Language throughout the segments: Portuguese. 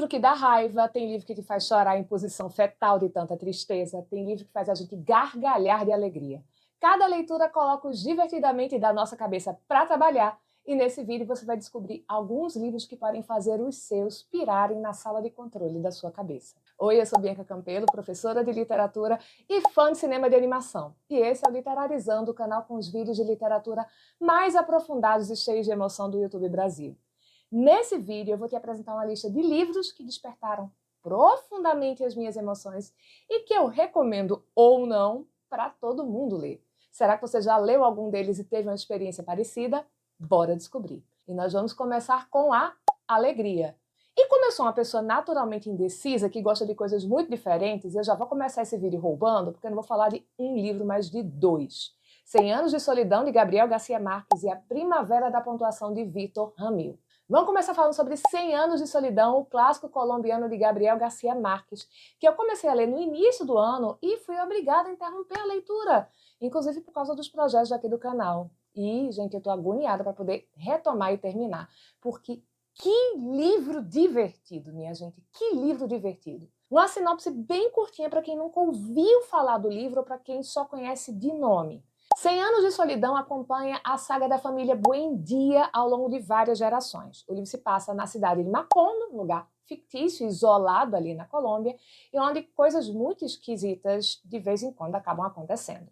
livro que dá raiva, tem livro que te faz chorar em posição fetal de tanta tristeza, tem livro que faz a gente gargalhar de alegria. Cada leitura coloca-os divertidamente da nossa cabeça para trabalhar, e nesse vídeo você vai descobrir alguns livros que podem fazer os seus pirarem na sala de controle da sua cabeça. Oi, eu sou Bianca Campelo, professora de literatura e fã de cinema de animação. E esse é o Literarizando, o canal com os vídeos de literatura mais aprofundados e cheios de emoção do YouTube Brasil. Nesse vídeo eu vou te apresentar uma lista de livros que despertaram profundamente as minhas emoções e que eu recomendo ou não para todo mundo ler. Será que você já leu algum deles e teve uma experiência parecida? Bora descobrir. E nós vamos começar com a alegria. E como eu sou uma pessoa naturalmente indecisa, que gosta de coisas muito diferentes, eu já vou começar esse vídeo roubando, porque eu não vou falar de um livro, mas de dois. 100 Anos de Solidão, de Gabriel Garcia Marques, e A Primavera da Pontuação, de Vítor Ramil. Vamos começar falando sobre 100 Anos de Solidão, o clássico colombiano de Gabriel Garcia Marques, que eu comecei a ler no início do ano e fui obrigada a interromper a leitura, inclusive por causa dos projetos aqui do canal. E, gente, eu tô agoniada para poder retomar e terminar, porque que livro divertido, minha gente, que livro divertido. Uma sinopse bem curtinha para quem nunca ouviu falar do livro ou para quem só conhece de nome. 100 Anos de Solidão acompanha a saga da família Buendia ao longo de várias gerações. O livro se passa na cidade de Macondo, um lugar fictício, isolado ali na Colômbia, e onde coisas muito esquisitas de vez em quando acabam acontecendo.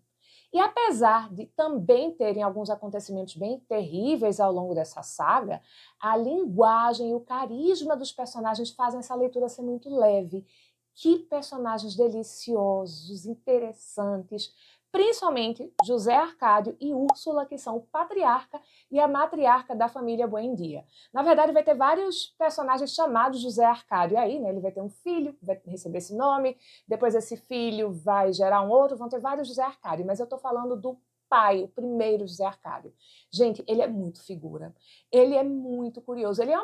E apesar de também terem alguns acontecimentos bem terríveis ao longo dessa saga, a linguagem e o carisma dos personagens fazem essa leitura ser muito leve. Que personagens deliciosos, interessantes, principalmente José Arcádio e Úrsula, que são o patriarca e a matriarca da família Buendia. Na verdade, vai ter vários personagens chamados José Arcádio. E aí, né, ele vai ter um filho, vai receber esse nome, depois esse filho vai gerar um outro, vão ter vários José Arcádio, mas eu estou falando do pai, o primeiro José Arcádio. Gente, ele é muito figura, ele é muito curioso, ele é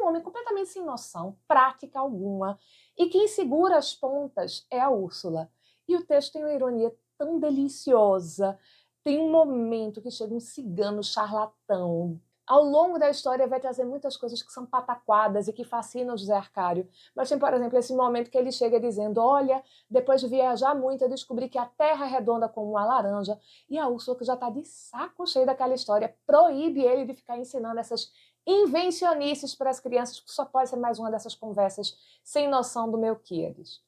um homem completamente sem noção, prática alguma, e quem segura as pontas é a Úrsula. E o texto tem uma ironia tão deliciosa. Tem um momento que chega um cigano charlatão. Ao longo da história vai trazer muitas coisas que são pataquadas e que fascinam José Arcádio. Mas tem, por exemplo, esse momento que ele chega dizendo: olha, depois de viajar muito, eu descobri que a terra é redonda como uma laranja. E a Úrsula, que já está de saco cheio daquela história, proíbe ele de ficar ensinando essas invencionices para as crianças, que só pode ser mais uma dessas conversas sem noção do Melquíades.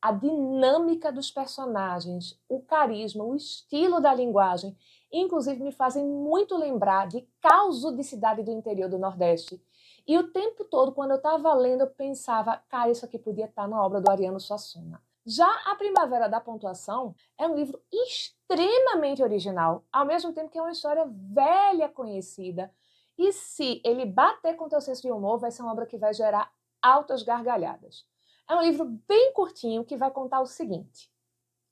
A dinâmica dos personagens, o carisma, o estilo da linguagem, inclusive me fazem muito lembrar de Causo de Cidade do Interior do Nordeste. E o tempo todo, quando eu estava lendo, eu pensava, cara, isso aqui podia estar na obra do Ariano Suassuna. Já A Primavera da Pontuação é um livro extremamente original, ao mesmo tempo que é uma história velha, conhecida. E se ele bater com o teu senso de humor, vai ser uma obra que vai gerar altas gargalhadas. É um livro bem curtinho que vai contar o seguinte.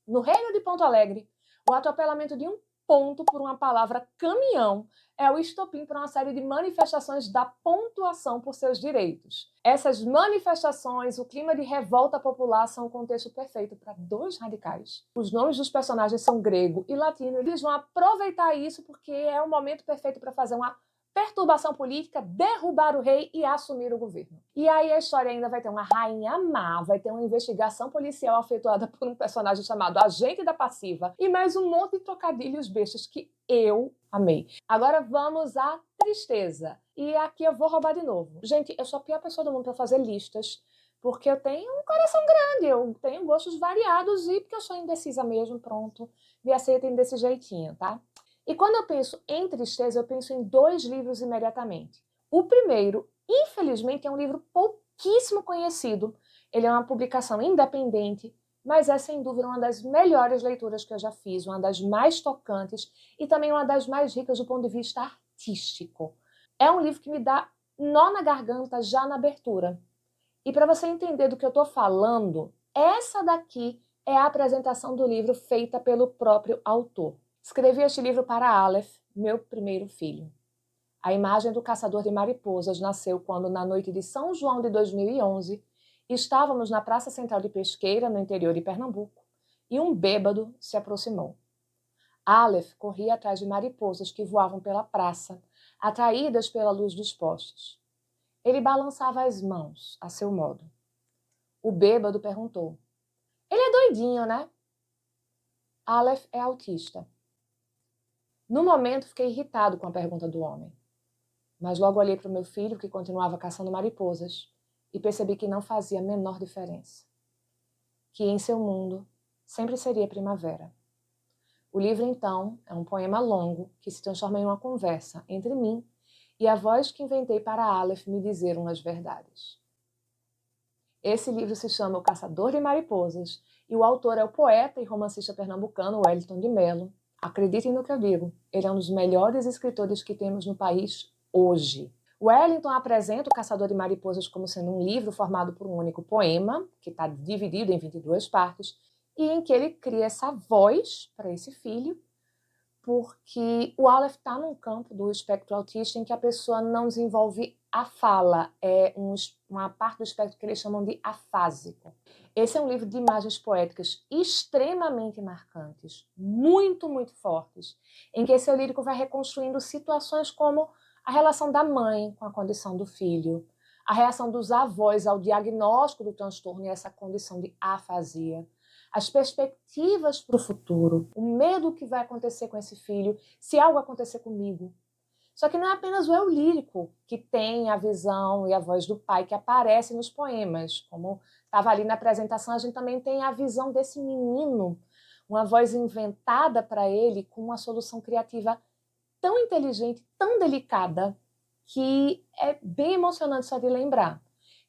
No reino de Ponto Alegre, o atropelamento de um ponto por uma palavra caminhão é o estopim para uma série de manifestações da pontuação por seus direitos. Essas manifestações, o clima de revolta popular são o contexto perfeito para dois radicais. Os nomes dos personagens são grego e latino, eles vão aproveitar isso porque é o momento perfeito para fazer uma perturbação política, derrubar o rei e assumir o governo. E aí a história ainda vai ter uma rainha má, vai ter uma investigação policial efetuada por um personagem chamado Agente da Passiva e mais um monte de trocadilhos bestas que eu amei. Agora vamos à tristeza. E aqui eu vou roubar de novo. Gente, eu sou a pior pessoa do mundo para fazer listas, porque eu tenho um coração grande, eu tenho gostos variados e porque eu sou indecisa mesmo, pronto. Me aceitem desse jeitinho, tá? E quando eu penso em tristeza, eu penso em dois livros imediatamente. O primeiro, infelizmente, é um livro pouquíssimo conhecido. Ele é uma publicação independente, mas é sem dúvida uma das melhores leituras que eu já fiz, uma das mais tocantes e também uma das mais ricas do ponto de vista artístico. É um livro que me dá nó na garganta já na abertura. E para você entender do que eu estou falando, essa daqui é a apresentação do livro feita pelo próprio autor. Escrevi este livro para Aleph, meu primeiro filho. A imagem do caçador de mariposas nasceu quando, na noite de São João de 2011, estávamos na Praça Central de Pesqueira, no interior de Pernambuco, e um bêbado se aproximou. Aleph corria atrás de mariposas que voavam pela praça, atraídas pela luz dos postes. Ele balançava as mãos, a seu modo. O bêbado perguntou: ele é doidinho, né? Aleph é autista. No momento, fiquei irritado com a pergunta do homem. Mas logo olhei para o meu filho, que continuava caçando mariposas, e percebi que não fazia a menor diferença. Que em seu mundo sempre seria primavera. O livro, então, é um poema longo que se transforma em uma conversa entre mim e a voz que inventei para Aleph me dizer umas verdades. Esse livro se chama O Caçador de Mariposas e o autor é o poeta e romancista pernambucano Wellington de Mello. Acreditem no que eu digo, ele é um dos melhores escritores que temos no país hoje. Wellington apresenta O Caçador de Mariposas como sendo um livro formado por um único poema, que está dividido em 22 partes, e em que ele cria essa voz para esse filho, porque o Aleph está num campo do espectro autista em que a pessoa não desenvolve a fala, é uma parte do espectro que eles chamam de afásico. Esse é um livro de imagens poéticas extremamente marcantes, muito, muito fortes, em que esse lírico vai reconstruindo situações como a relação da mãe com a condição do filho, a reação dos avós ao diagnóstico do transtorno e essa condição de afasia, as perspectivas para o futuro, o medo que vai acontecer com esse filho, se algo acontecer comigo. Só que não é apenas o eu lírico que tem a visão e a voz do pai que aparece nos poemas. Como estava ali na apresentação, a gente também tem a visão desse menino, uma voz inventada para ele com uma solução criativa tão inteligente, tão delicada, que é bem emocionante só de lembrar.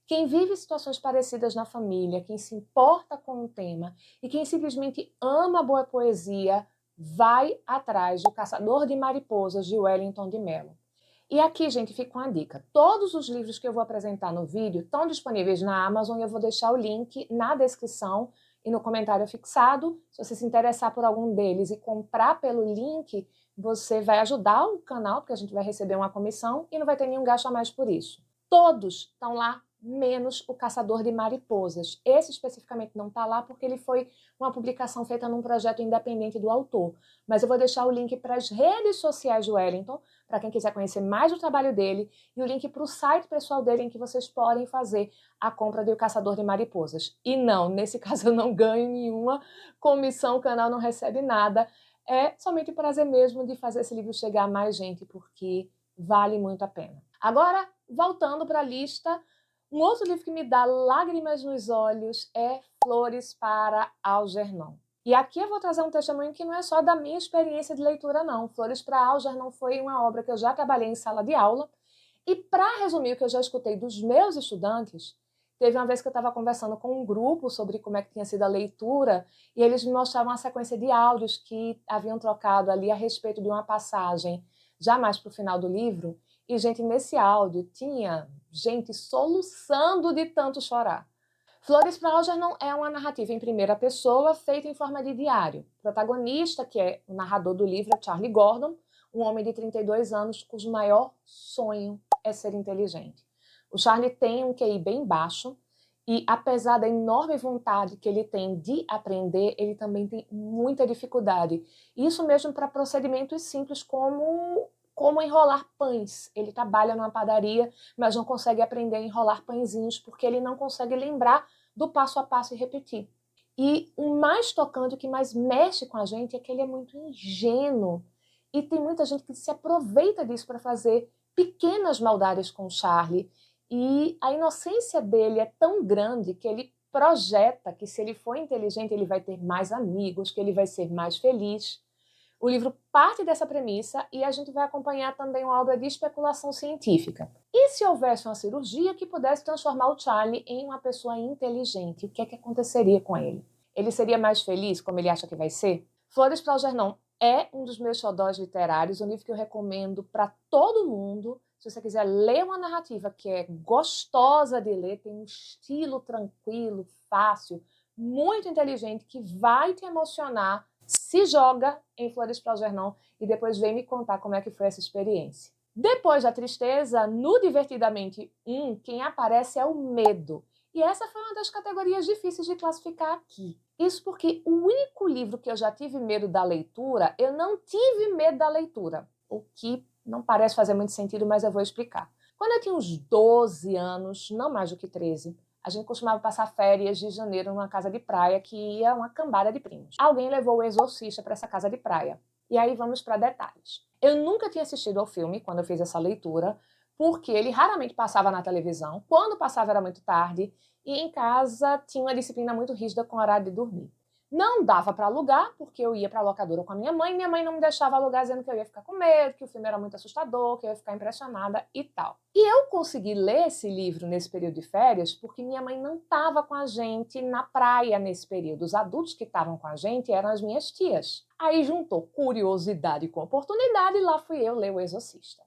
Quem vive situações parecidas na família, quem se importa com o tema e quem simplesmente ama a boa poesia, vai atrás do Caçador de Mariposas, de Wellington de Mello. E aqui, gente, fica uma dica. Todos os livros que eu vou apresentar no vídeo estão disponíveis na Amazon e eu vou deixar o link na descrição e no comentário fixado. Se você se interessar por algum deles e comprar pelo link, você vai ajudar o canal, porque a gente vai receber uma comissão e não vai ter nenhum gasto a mais por isso. Todos estão lá, menos O Caçador de Mariposas. Esse especificamente não está lá porque ele foi uma publicação feita num projeto independente do autor. Mas eu vou deixar o link para as redes sociais do Wellington, para quem quiser conhecer mais do trabalho dele, e o link para o site pessoal dele em que vocês podem fazer a compra de O Caçador de Mariposas. E não, nesse caso eu não ganho nenhuma comissão, o canal não recebe nada. É somente o prazer mesmo de fazer esse livro chegar a mais gente, porque vale muito a pena. Agora, voltando para a lista, um outro livro que me dá lágrimas nos olhos é Flores para Algernon. E aqui eu vou trazer um testemunho que não é só da minha experiência de leitura, não. Flores para Algernon foi uma obra que eu já trabalhei em sala de aula. E para resumir o que eu já escutei dos meus estudantes, teve uma vez que eu estava conversando com um grupo sobre como é que tinha sido a leitura e eles me mostravam uma sequência de áudios que haviam trocado ali a respeito de uma passagem já mais para o final do livro. E, gente, nesse áudio tinha gente soluçando de tanto chorar. Flores para Algernon é uma narrativa em primeira pessoa, feita em forma de diário. O protagonista, que é o narrador do livro, é Charlie Gordon, um homem de 32 anos cujo maior sonho é ser inteligente. O Charlie tem um QI bem baixo e, apesar da enorme vontade que ele tem de aprender, ele também tem muita dificuldade. Isso mesmo para procedimentos simples como enrolar pães. Ele trabalha numa padaria, mas não consegue aprender a enrolar pãezinhos porque ele não consegue lembrar do passo a passo e repetir. E o mais tocante, o que mais mexe com a gente é que ele é muito ingênuo. E tem muita gente que se aproveita disso para fazer pequenas maldades com o Charlie. E a inocência dele é tão grande que ele projeta que se ele for inteligente ele vai ter mais amigos, que ele vai ser mais feliz. O livro parte dessa premissa e a gente vai acompanhar também uma obra de especulação científica. E se houvesse uma cirurgia que pudesse transformar o Charlie em uma pessoa inteligente, o que é que aconteceria com ele? Ele seria mais feliz, como ele acha que vai ser? Flores para Algernon é um dos meus xodós literários, um livro que eu recomendo para todo mundo. Se você quiser ler uma narrativa que é gostosa de ler, tem um estilo tranquilo, fácil, muito inteligente, que vai te emocionar, se joga em Flores para Algernon e depois vem me contar como é que foi essa experiência. Depois da tristeza, no Divertidamente 1, quem aparece é o medo. E essa foi uma das categorias difíceis de classificar aqui. Isso porque o único livro que eu já tive medo da leitura, eu não tive medo da leitura. O que não parece fazer muito sentido, mas eu vou explicar. Quando eu tinha uns 12 anos, não mais do que 13, A gente costumava passar férias de janeiro numa casa de praia que ia uma cambada de primos. Alguém levou o Exorcista para essa casa de praia. E aí vamos para detalhes. Eu nunca tinha assistido ao filme quando eu fiz essa leitura, porque ele raramente passava na televisão. Quando passava era muito tarde e em casa tinha uma disciplina muito rígida com o horário de dormir. Não dava para alugar, porque eu ia para a locadora com a minha mãe não me deixava alugar dizendo que eu ia ficar com medo, que o filme era muito assustador, que eu ia ficar impressionada e tal. E eu consegui ler esse livro nesse período de férias porque minha mãe não estava com a gente na praia nesse período. Os adultos que estavam com a gente eram as minhas tias. Aí juntou curiosidade com oportunidade e lá fui eu ler O Exorcista.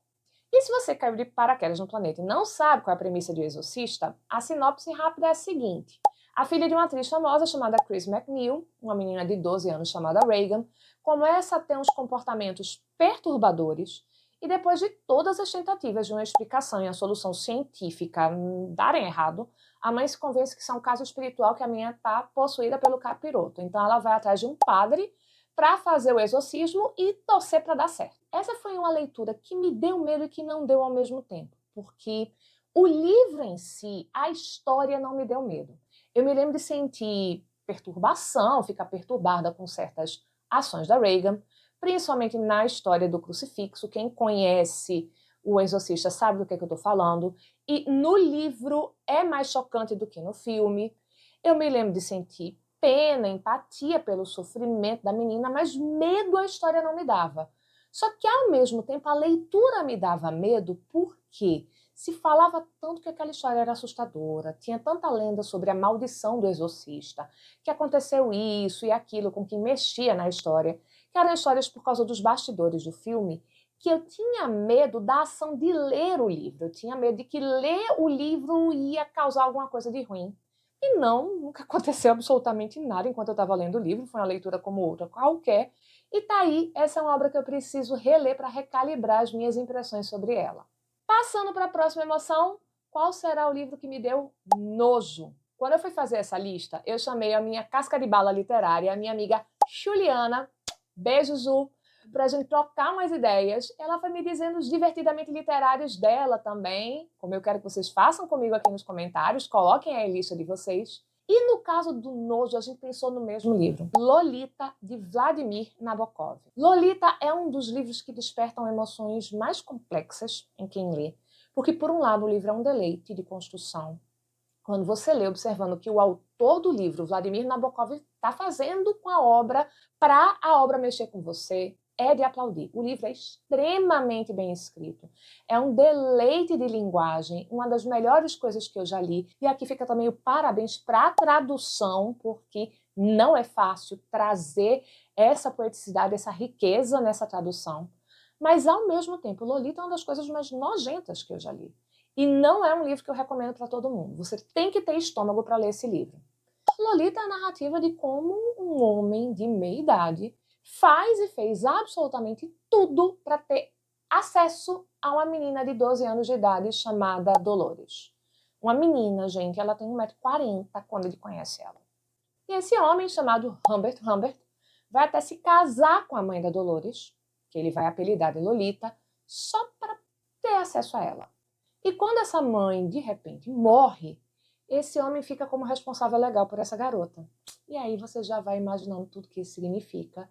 E se você caiu de paraquedas no planeta e não sabe qual é a premissa de O Exorcista, a sinopse rápida é a seguinte. A filha de uma atriz famosa chamada Chris MacNeil, uma menina de 12 anos chamada Reagan, começa a ter uns comportamentos perturbadores e depois de todas as tentativas de uma explicação e a solução científica darem errado, a mãe se convence que isso é um caso espiritual, que a menina está possuída pelo capiroto. Então ela vai atrás de um padre para fazer o exorcismo e torcer para dar certo. Essa foi uma leitura que me deu medo e que não deu ao mesmo tempo, porque o livro em si, a história não me deu medo. Eu me lembro de sentir perturbação, ficar perturbada com certas ações da Reagan, principalmente na história do crucifixo. Quem conhece O Exorcista sabe do que eu estou falando. E no livro é mais chocante do que no filme. Eu me lembro de sentir pena, empatia pelo sofrimento da menina, mas medo a história não me dava. Só que, ao mesmo tempo, a leitura me dava medo porque se falava tanto que aquela história era assustadora, tinha tanta lenda sobre a maldição do exorcista, que aconteceu isso e aquilo com quem mexia na história, que eram histórias por causa dos bastidores do filme, que eu tinha medo da ação de ler o livro. Eu tinha medo de que ler o livro ia causar alguma coisa de ruim. E não, nunca aconteceu absolutamente nada enquanto eu estava lendo o livro, foi uma leitura como outra qualquer. E tá aí, essa é uma obra que eu preciso reler para recalibrar as minhas impressões sobre ela. Passando para a próxima emoção, qual será o livro que me deu nojo? Quando eu fui fazer essa lista, eu chamei a minha casca de bala literária, a minha amiga Juliana, beijo Ju, para a gente trocar umas ideias. Ela foi me dizendo os divertidamente literários dela também, como eu quero que vocês façam comigo aqui nos comentários, coloquem aí a lista de vocês. E no caso do nojo, a gente pensou no mesmo livro, Lolita, de Vladimir Nabokov. Lolita é um dos livros que despertam emoções mais complexas em quem lê, porque, por um lado, o livro é um deleite de construção. Quando você lê observando que o autor do livro, Vladimir Nabokov, está fazendo com a obra para a obra mexer com você, é de aplaudir. O livro é extremamente bem escrito. É um deleite de linguagem, uma das melhores coisas que eu já li. E aqui fica também o parabéns para a tradução, porque não é fácil trazer essa poeticidade, essa riqueza nessa tradução. Mas, ao mesmo tempo, Lolita é uma das coisas mais nojentas que eu já li. E não é um livro que eu recomendo para todo mundo. Você tem que ter estômago para ler esse livro. Lolita é a narrativa de como um homem de meia idade faz e fez absolutamente tudo para ter acesso a uma menina de 12 anos de idade chamada Dolores. Uma menina, gente, ela tem 1,40 m quando ele conhece ela. E esse homem, chamado Humbert, vai até se casar com a mãe da Dolores, que ele vai apelidar de Lolita, só para ter acesso a ela. E quando essa mãe, de repente, morre, esse homem fica como responsável legal por essa garota. E aí você já vai imaginando tudo que isso significa.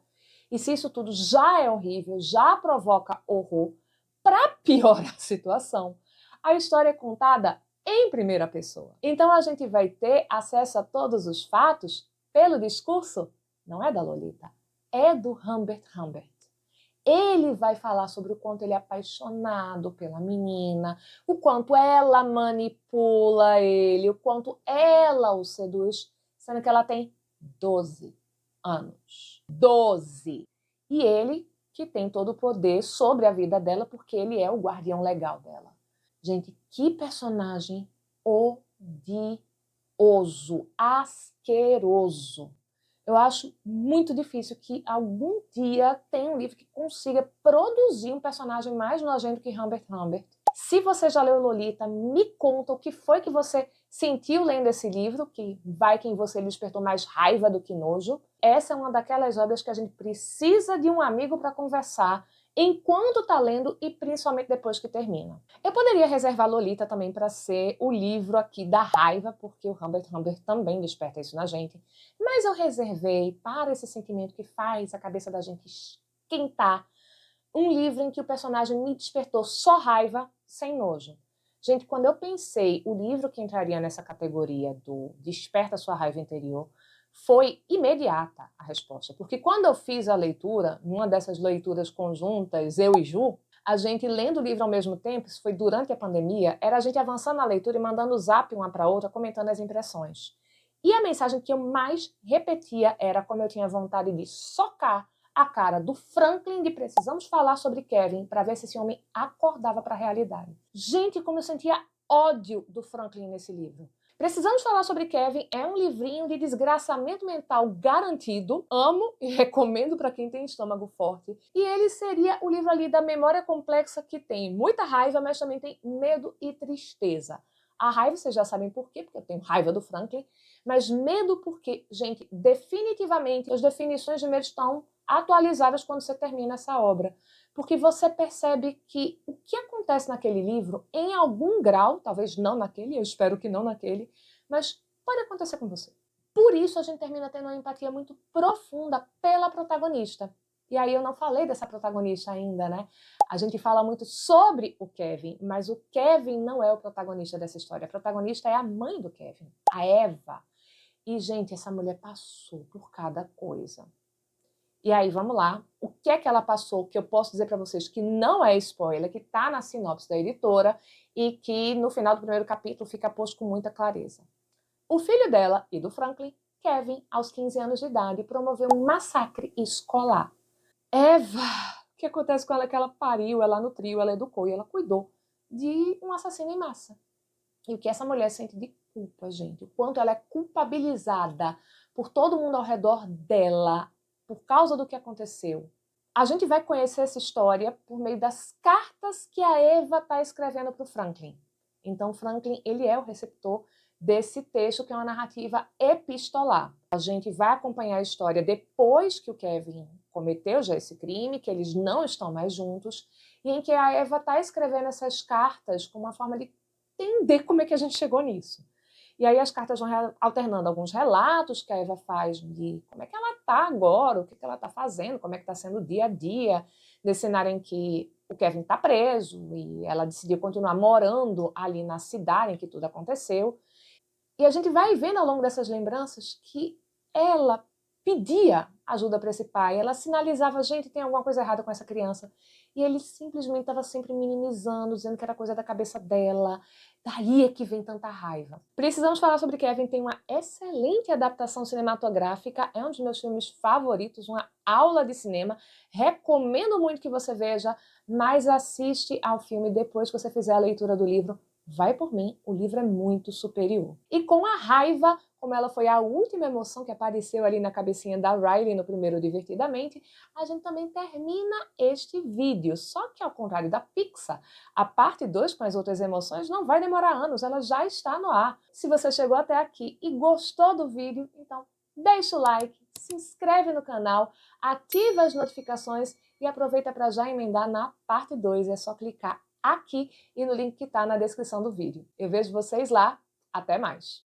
E se isso tudo já é horrível, já provoca horror, para piorar a situação, a história é contada em primeira pessoa. Então a gente vai ter acesso a todos os fatos pelo discurso, não é da Lolita, é do Humbert. Ele vai falar sobre o quanto ele é apaixonado pela menina, o quanto ela manipula ele, o quanto ela o seduz, sendo que ela tem 12 anos. 12! E ele que tem todo o poder sobre a vida dela porque ele é o guardião legal dela. Gente, que personagem odioso, asqueroso. Eu acho muito difícil que algum dia tenha um livro que consiga produzir um personagem mais nojento que Humbert. Se você já leu Lolita, me conta o que foi que você sentiu lendo esse livro, que vai que em você despertou mais raiva do que nojo. Essa é uma daquelas obras que a gente precisa de um amigo para conversar enquanto tá lendo e principalmente depois que termina. Eu poderia reservar Lolita também para ser o livro aqui da raiva, porque o Humbert Humbert também desperta isso na gente, mas eu reservei para esse sentimento que faz a cabeça da gente esquentar, um livro em que o personagem me despertou só raiva, sem nojo. Gente, quando eu pensei o livro que entraria nessa categoria do desperta sua raiva interior, foi imediata a resposta. Porque quando eu fiz a leitura, numa dessas leituras conjuntas, eu e Ju, a gente lendo o livro ao mesmo tempo, isso foi durante a pandemia, era a gente avançando na leitura e mandando o zap uma para outra, comentando as impressões. E a mensagem que eu mais repetia era como eu tinha vontade de socar a cara do Franklin de precisamos falar sobre Kevin para ver se esse homem acordava para a realidade. Gente, como eu sentia ódio do Franklin nesse livro. Precisamos falar sobre Kevin é um livrinho de desgraçamento mental garantido. Amo e recomendo para quem tem estômago forte. E ele seria o livro ali da memória complexa que tem muita raiva, mas também tem medo e tristeza. A raiva, vocês já sabem por quê, porque eu tenho raiva do Franklin, mas medo porque, gente, definitivamente as definições de medo estão atualizadas quando você termina essa obra. Porque você percebe que o que acontece naquele livro, em algum grau, talvez não naquele, eu espero que não naquele, mas pode acontecer com você. Por isso a gente termina tendo uma empatia muito profunda pela protagonista. E aí eu não falei dessa protagonista ainda, né? A gente fala muito sobre o Kevin, mas o Kevin não é o protagonista dessa história. A protagonista é a mãe do Kevin, a Eva. E, gente, essa mulher passou por cada coisa. E aí, vamos lá. O que é que ela passou, que eu posso dizer para vocês que não é spoiler, que está na sinopse da editora e que no final do primeiro capítulo fica posto com muita clareza. O filho dela e do Franklin, Kevin, aos 15 anos de idade, promoveu um massacre escolar. Eva, o que acontece com ela é que ela pariu, ela nutriu, ela educou e ela cuidou de um assassino em massa. E o que essa mulher sente de culpa, gente, o quanto ela é culpabilizada por todo mundo ao redor dela, por causa do que aconteceu. A gente vai conhecer essa história por meio das cartas que a Eva está escrevendo para o Franklin. Então, Franklin, ele é o receptor desse texto, que é uma narrativa epistolar. A gente vai acompanhar a história depois que o Kevin cometeu já esse crime, que eles não estão mais juntos, e em que a Eva está escrevendo essas cartas com uma forma de entender como é que a gente chegou nisso. E aí as cartas vão alternando alguns relatos que a Eva faz de como é que ela está agora, o que ela está fazendo, como é que está sendo o dia a dia, nesse cenário em que o Kevin está preso e ela decidiu continuar morando ali na cidade em que tudo aconteceu. E a gente vai vendo ao longo dessas lembranças que ela pedia ajuda para esse pai, ela sinalizava, gente, tem alguma coisa errada com essa criança. E ele simplesmente estava sempre minimizando, dizendo que era coisa da cabeça dela. Daí é que vem tanta raiva. Precisamos falar sobre Kevin, tem uma excelente adaptação cinematográfica, é um dos meus filmes favoritos, uma aula de cinema. Recomendo muito que você veja, mas assiste ao filme depois que você fizer a leitura do livro. Vai por mim, o livro é muito superior. E com a raiva, como ela foi a última emoção que apareceu ali na cabecinha da Riley no primeiro Divertidamente, a gente também termina este vídeo. Só que ao contrário da Pixar, a parte 2 com as outras emoções não vai demorar anos, ela já está no ar. Se você chegou até aqui e gostou do vídeo, então deixa o like, se inscreve no canal, ativa as notificações e aproveita para já emendar na parte 2. É só clicar aqui e no link que está na descrição do vídeo. Eu vejo vocês lá. Até mais!